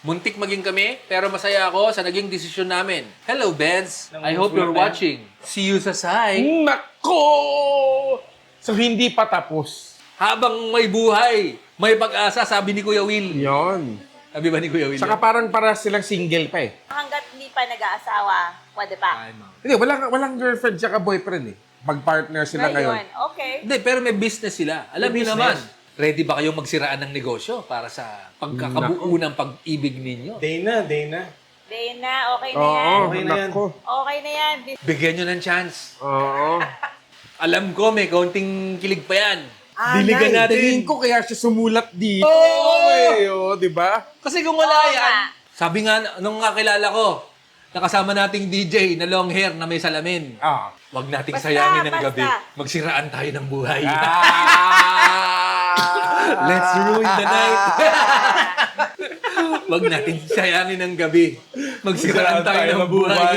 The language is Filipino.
Muntik maging kami, pero masaya ako sa naging desisyon namin. Hello, Benz. I hope you're watching. See you sa side. Nako! So, hindi pa tapos. Habang may buhay, may pag-asa, sabi ni Kuya Will. Yon. Sabi ba ni Kuya Will? Saka parang para silang single pa eh. Hanggat hindi pa nag-aasawa, pwede pa. Ay, ma'am. Hindi, walang girlfriend tsaka boyfriend eh. Mag-partner sila ngayon. Okay. Hindi, pero may business sila. Alam May niyo business. naman, ready ba kayong magsiraan ng negosyo para sa pagkakabuo ng pag-ibig ninyo? Dana. Dana, okay na Oo, yan. Okay na yan. nako. Okay na yan. Bigyan nyo ng chance. Oo. Alam ko, may kaunting kilig pa yan. Diligan Diligan natin. Tingin ko kaya siya sumulat dito. Oo! Eh, oh, di ba? Kasi kung wala Oo yan, nga. sabi nga, nung kakilala ko, nakasama nating DJ na long hair na may salamin. Ah. Huwag nating Basta, sayangin ng basta. gabi. Magsiraan tayo ng buhay. Ah! Let's ruin the night. Huwag nating sayangin ng gabi. Magsiraan tayo ng buhay.